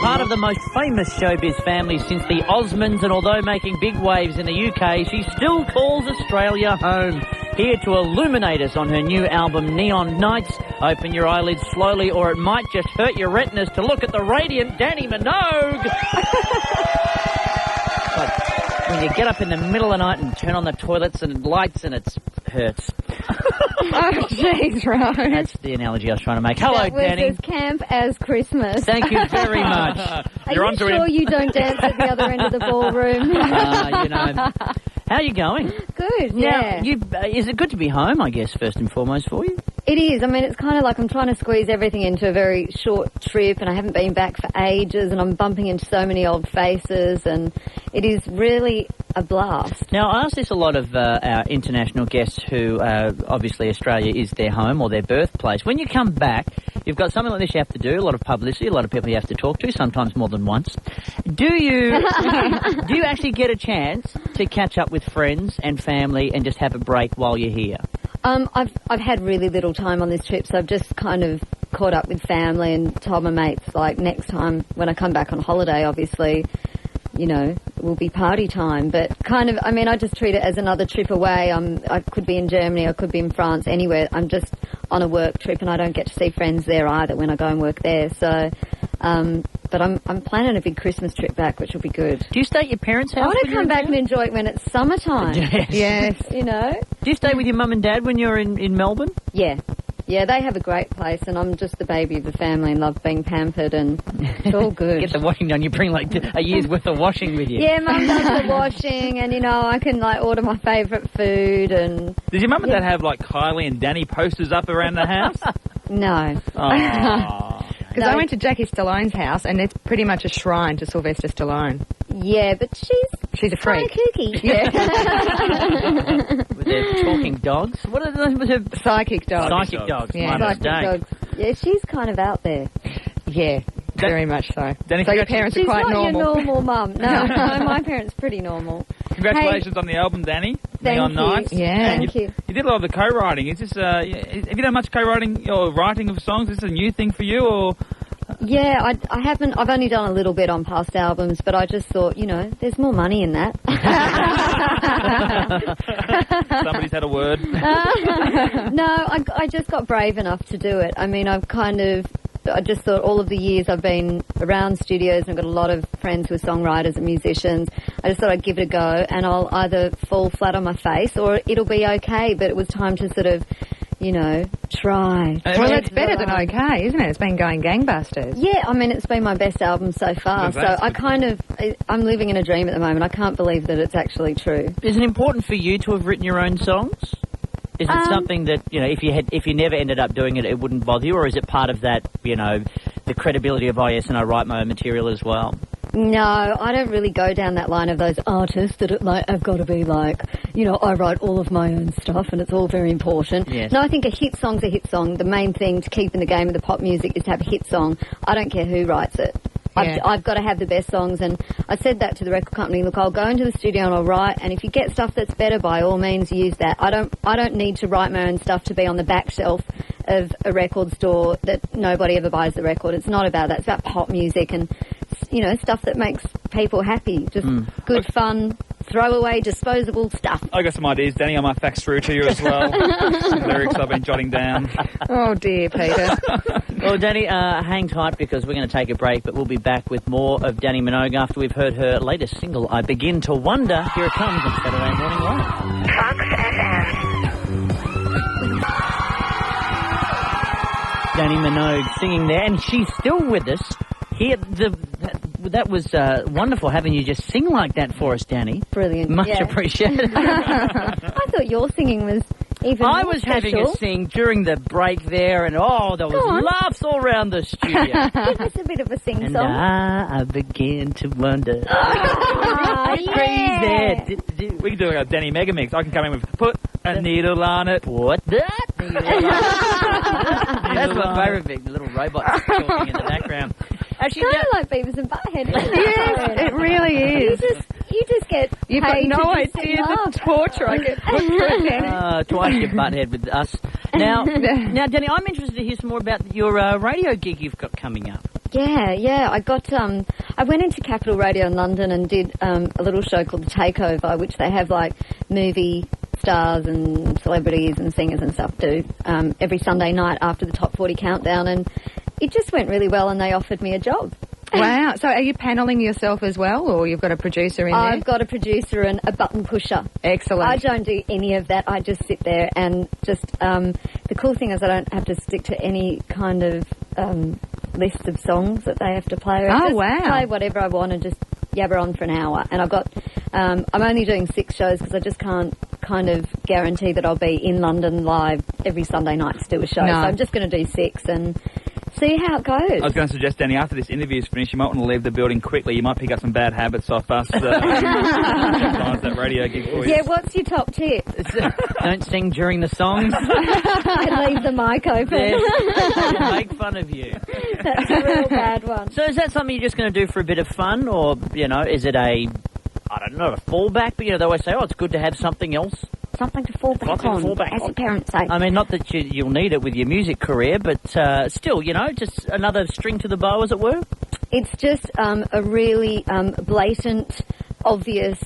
Part of the most famous showbiz family since the Osmonds, and although making big waves in the UK, she still calls Australia home. Here to illuminate us on her new album, Neon Nights. Open your eyelids slowly or it might just hurt your retinas to look at the radiant Dannii Minogue. Like when you get up in the middle of the night and turn on the toilets and lights and it hurts. Oh, jeez, Rose. That's the analogy I was trying to make. Hello, Dannii. That was as camp as Christmas. Thank you very much. Are you sure you don't dance at the other end of the ballroom? You know. How are you going? Good, yeah. Now, is it good to be home, I guess, first and foremost for you? It is. I mean, it's kind of like I'm trying to squeeze everything into a very short trip, and I haven't been back for ages, and I'm bumping into so many old faces, and it is really a blast. Now, I ask this a lot of our international guests who, obviously, Australia is their home or their birthplace. When you come back, you've got something like this you have to do, a lot of publicity, a lot of people you have to talk to, sometimes more than once. Do you actually get a chance to catch up with friends and family and just have a break while you're here? I've had really little time on this trip, so I've just kind of caught up with family and told my mates, like, next time when I come back on holiday, obviously, you know, it will be party time. But kind of, I mean, I just treat it as another trip away. I could be in Germany, I could be in France, anywhere. I'm just on a work trip and I don't get to see friends there either when I go and work there. So, but I'm planning a big Christmas trip back, which will be good. Do you stay at your parents' house? I want to come back and enjoy it when it's summertime. Yes. You know? Do you stay with your mum and dad when you're in Melbourne? Yeah. Yeah, they have a great place, and I'm just the baby of the family and love being pampered, and it's all good. Get the washing done. You bring, like, a year's worth of washing with you. Yeah, Mum does the washing, and, you know, I can, like, order my favourite food, and... Does your mum and dad have, like, Kylie and Dannii posters up around the house? No. Because I went to Jackie Stallone's house, and it's pretty much a shrine to Sylvester Stallone. Yeah, but she's a freak. Kind of kooky. Yeah. With their talking dogs? What are those? Psychic dogs. Psychic dogs. Yeah. My Psychic mistake. dogs. Yeah, she's kind of out there. Yeah, very much so. Dannii, So your parents are quite normal. She's not your normal mum. No, my parents are pretty normal. Congratulations on the album, Dannii. Thank Neon you. Nights. Yeah. Thank you. You did a lot of the co-writing. Is this, have you done much co-writing or writing of songs? Is this a new thing for you, or...? Yeah, I haven't. I've only done a little bit on past albums, but I just thought, you know, there's more money in that. Somebody's had a word. No, I just got brave enough to do it. I mean, I just thought all of the years I've been around studios and I've got a lot of friends who are songwriters and musicians, I just thought I'd give it a go and I'll either fall flat on my face or it'll be okay, but it was time to sort of, you know, try. Well, it's better than okay, isn't it? It's been going gangbusters. Yeah, I mean, it's been my best album so far, so I'm living in a dream at the moment. I can't believe that it's actually true. Is it important for you to have written your own songs? Is it something that, you know, if you never ended up doing it, it wouldn't bother you, or is it part of that, you know, the credibility of, oh yes, and I write my own material as well? No, I don't really go down that line of those artists that have got to be like, you know, I write all of my own stuff and it's all very important. Yes. No, I think a hit song's a hit song. The main thing to keep in the game of the pop music is to have a hit song. I don't care who writes it. Yeah. I've got to have the best songs, and I said that to the record company. Look, I'll go into the studio and I'll write, and if you get stuff that's better, by all means, use that. I don't need to write my own stuff to be on the back shelf of a record store that nobody ever buys the record. It's not about that. It's about pop music and, you know, stuff that makes people happy. Just good fun, throwaway, disposable stuff. I got some ideas, Dannii. I might fax through to you as well. Some lyrics I've been jotting down. Oh, dear, Peter. Well, Dannii, hang tight because we're going to take a break, but we'll be back with more of Dannii Minogue after we've heard her latest single, I Begin to Wonder. Here it comes on Saturday Morning Rove. Fox FM. Dannii Minogue singing there, and she's still with us. Here, that was wonderful having you just sing like that for us, Dannii. Brilliant. Much yeah. appreciated. I thought your singing was even I more was special. having a sing during the break there, and there was laughs all around the studio. Give us a bit of a sing And song. I begin to wonder. Yeah. Crazy. We can do a Dannii mega mix. I can come in with put a needle on it. What that? That's my favourite bit, the little robots talking in the background. Actually, Kind of like Beavis and Butthead. Yes, it really is. You just get You've got paid no to just idea sing the laugh. torture I get put through, Dannii. twice your butthead with us. Now, Dannii, I'm interested to hear some more about your radio gig you've got coming up. Yeah. I got. I went into Capital Radio in London and did a little show called The Takeover, which they have like movie stars and celebrities and singers and stuff do every Sunday night after the Top 40 countdown, and it just went really well, and they offered me a job. Wow. So are you panelling yourself as well, or you've got a producer in there? I've got a producer and a button pusher. Excellent. I don't do any of that. I just sit there and just... the cool thing is I don't have to stick to any kind of list of songs that they have to play. I just play whatever I want and just yabber on for an hour. And I've got... I'm only doing 6 shows because I just can't kind of guarantee that I'll be in London live every Sunday night to do a show. No. So I'm just going to do 6 and... see how it goes. I was going to suggest, Dannii, after this interview is finished, you might want to leave the building quickly. You might pick up some bad habits off us. That radio gig for you. Yeah, what's your top tip? Don't sing during the songs. And leave the mic open. Yes. Make fun of you. That's a real bad one. So is that something you're just going to do for a bit of fun, or, is it a fallback? But, they always say, it's good to have something else. Something to fall back on, as the parents say. I mean, not that you'll need it with your music career, but still, just another string to the bow, as it were. It's just a really blatant, obvious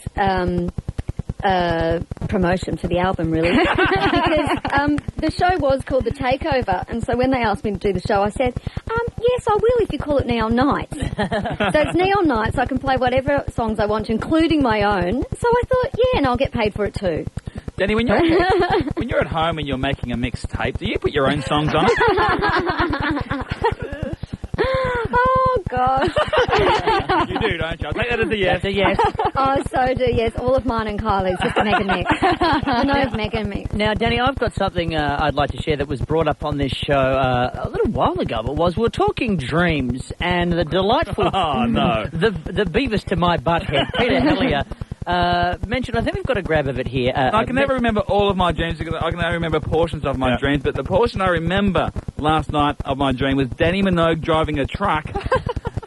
promotion for the album, really. Because the show was called The Takeover, and so when they asked me to do the show, I said, yes, I will if you call it Neon Nights. So it's Neon Nights, I can play whatever songs I want, including my own. So I thought, and I'll get paid for it too. Dannii, when you're at home and you're making a mixtape, do you put your own songs on it? Oh, gosh. You do, don't you? I'll take that as a yes. That's a yes. Oh, so do, yes. All of mine and Kylie's, just to make a mix. No mega mix. Now, Dannii, I've got something I'd like to share that was brought up on this show a little while ago. We were talking dreams, and the delightful... Oh, no. The Beavis to my butthead, Peter Hellier, mentioned, I think we've got a grab of it here. I can never remember all of my dreams. I can only remember portions of my dreams, but the portion I remember last night of my dream was Dannii Minogue driving a truck,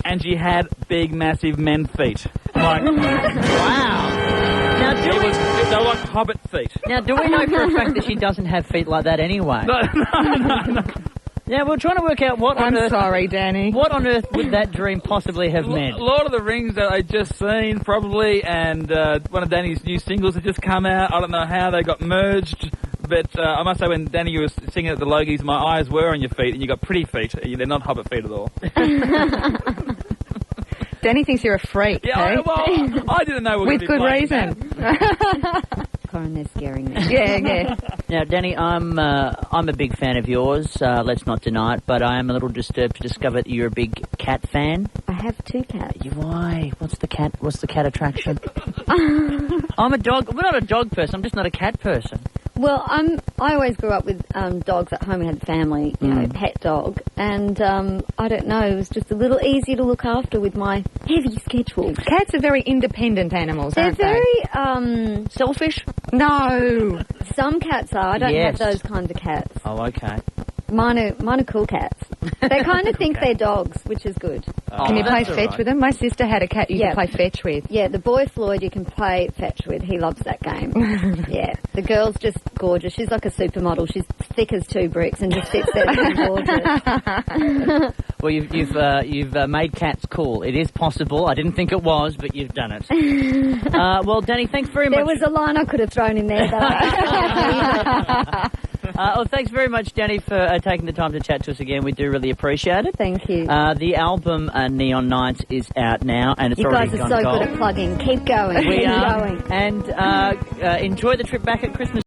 and she had big, massive men feet. Like, wow. Now, they were like hobbit feet. Now, do we know for a fact that she doesn't have feet like that anyway? No. Yeah, we're trying to work out what on earth... sorry, Dannii. What on earth would that dream possibly have meant? Lord of the Rings that I just seen, probably, and one of Danny's new singles had just come out. I don't know how they got merged, but I must say when Dannii was singing at the Logies, my eyes were on your feet, and you got pretty feet. They're not hobbit feet at all. Dannii thinks you're a freak, yeah, well, I didn't know we were with good reason. Corin, they're scaring me. Yeah. Now, Dannii, I'm a big fan of yours. Let's not deny it, but I am a little disturbed to discover that you're a big cat fan. I have 2 cats. Why? What's the cat attraction? I'm a dog. We're not a dog person. I'm just not a cat person. Well, I always grew up with dogs at home. We had a family, pet dog, and I don't know, it was just a little easier to look after with my heavy schedule. Cats are very independent animals, aren't they? They're very selfish. No. Some cats are. I don't have those kinds of cats. Oh, okay. Mine are cool cats. They kind of think they're dogs, which is good. Can you play fetch with them? My sister had a cat you could play fetch with. Yeah, the boy Floyd you can play fetch with. He loves that game. Yeah. The girl's just gorgeous. She's like a supermodel. She's thick as 2 bricks and just sits there looking gorgeous. Well, you've made cats cool. It is possible. I didn't think it was, but you've done it. Well, Dannii, thanks very much. There was a line I could have thrown in there, though. Thanks very much, Dannii, for taking the time to chat to us again. We do really appreciate it. Thank you. The album Neon Nights is out now, and it's already gone gold. You guys are so good at plugging. Keep going. We Keep are. going. And enjoy the trip back at Christmas.